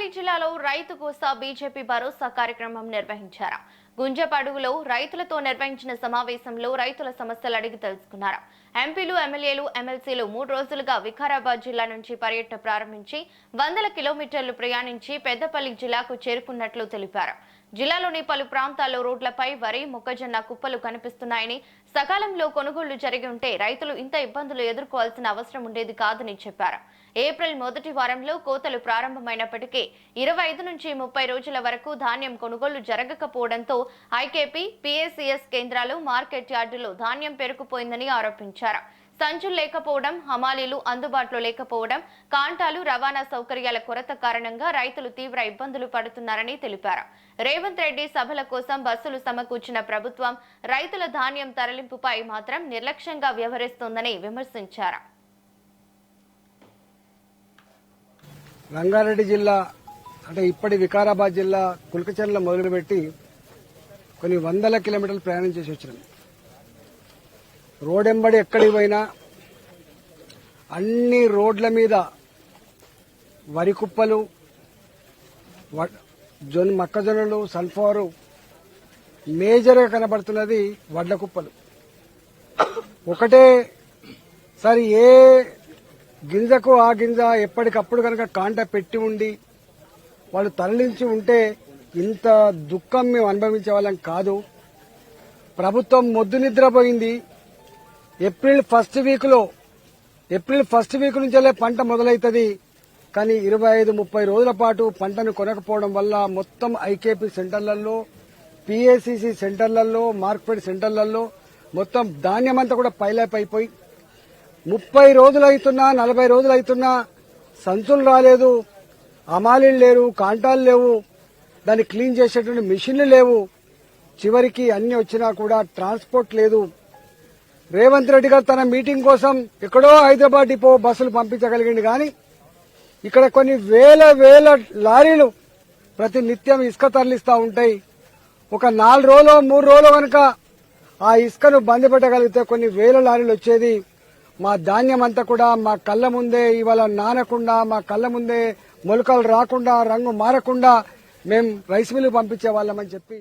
పెద్దపల్లి జిల్లాలో రైతు కోసా బీజేపీ భరోసా కార్యక్రమం నిర్వహించారు. గుంజపడుగులో రైతులతో నిర్వహించిన సమావేశంలో రైతుల సమస్యలు అడిగి తెలుసుకున్నారు. ఎంపీలు, ఎమ్మెల్యేలు, ఎమ్మెల్సీలు 3 రోజులుగా వికారాబాద్ జిల్లా నుంచి పర్యటన ప్రారంభించి వందల కిలోమీటర్లు ప్రయాణించి పెద్దపల్లి జిల్లాకు చేరుకున్నట్లు తెలిపారు. జిల్లాలోని పలు ప్రాంతాల్లో రోడ్లపై వరి, మొక్కజొన్న కుప్పలు కనిపిస్తున్నాయని, సకాలంలో కొనుగోళ్లు జరిగి ఉంటే రైతులు ఇంత ఇబ్బందులు ఎదుర్కోవాల్సిన అవసరం ఉండేది కాదని చెప్పారు. ఏప్రిల్ మొదటి వారంలో కోతలు ప్రారంభమైనప్పటికీ 25 నుంచి 30 రోజుల వరకు ధాన్యం కొనుగోళ్లు జరగకపోవడంతో ఐకేపీ, పీఏసీఎస్ కేంద్రాలు, మార్కెట్ యార్డులో ధాన్యం పెరుకుపోయిందని ఆరోపించారు. సంచులు లేకపోవడం, హమాలీలు అందుబాటులో లేకపోవడం, కాంటాలు, రవాణా సౌకర్యాల కొరత కారణంగా రైతులు తీవ్ర ఇబ్బందులు పడుతున్నారని తెలిపారు. రేవంత్ రెడ్డి సభల కోసం బస్సులు సమకూర్చిన ప్రభుత్వం రైతుల ధాన్యం తరలింపుపై మాత్రం నిర్లక్ష్యంగా వ్యవహరిస్తోందని విమర్శించారు. రంగారెడ్డి జిల్లా అంటే ఇప్పటి వికారాబాద్ జిల్లా కుల్కచర్ల మొదలుపెట్టి కొన్ని వందల కిలోమీటర్లు ప్రయాణం చేసి వచ్చినాం. రోడెంబడి ఎక్కడికి పోయినా అన్ని రోడ్ల మీద వరి కుప్పలు, మొక్కజొన్నలు, సన్ఫ్లవర్ మేజర్గా కనబడుతున్నది వడ్ల కుప్పలు. ఒకటే సరి ఏ గింజకు ఆ గింజ ఎప్పటికప్పుడు కనుక కాంట పెట్టి ఉండి వాళ్ళు తరలించి ఉంటే ఇంత దుఃఖం మేము అనుభవించే వాళ్ళం కాదు. ప్రభుత్వం మొద్దు నిద్రపోయింది. ఏప్రిల్ ఫస్ట్ వీక్ నుంచే పంట మొదలవుతుంది. కానీ 25-30 రోజుల పాటు పంటను కొనకపోవడం వల్ల మొత్తం ఐకేపీ సెంటర్లలో, పీఏసీసీ సెంటర్లలో, మార్కెట్ సెంటర్లలో మొత్తం ధాన్యం అంతా కూడా పైలాప్ అయిపోయి 30 రోజులు అవుతున్నా, 40 రోజులు అవుతున్నా సంచులు రాలేదు, అమాలీలు లేరు, కాంటాలు లేవు, దాన్ని క్లీన్ చేసేటువంటి మిషన్లు లేవు. చివరికి అన్ని వచ్చినా కూడా ట్రాన్స్పోర్ట్ లేదు. రేవంత్ రెడ్డి గారు తన మీటింగ్ కోసం ఎక్కడో హైదరాబాద్ డిపో బస్సులు పంపించగలిగింది. కానీ ఇక్కడ కొన్ని వేల లారీలు ప్రతి నిత్యం ఇసుక తరలిస్తా ఉంటాయి. ఒక 4 రోజులు 3 రోజులు కనుక ఆ ఇసుకను బంద్ పెట్టగలిగితే కొన్ని వేల లారీలు వచ్చేది. మా ధాన్యం అంతా కూడా మా కళ్ల ముందే ఇవాళ నానకుండా, మా కళ్ల ముందే మొలకలు రాకుండా, రంగు మారకుండా మేము రైస్ మిల్లు పంపించే వాళ్ళమని చెప్పి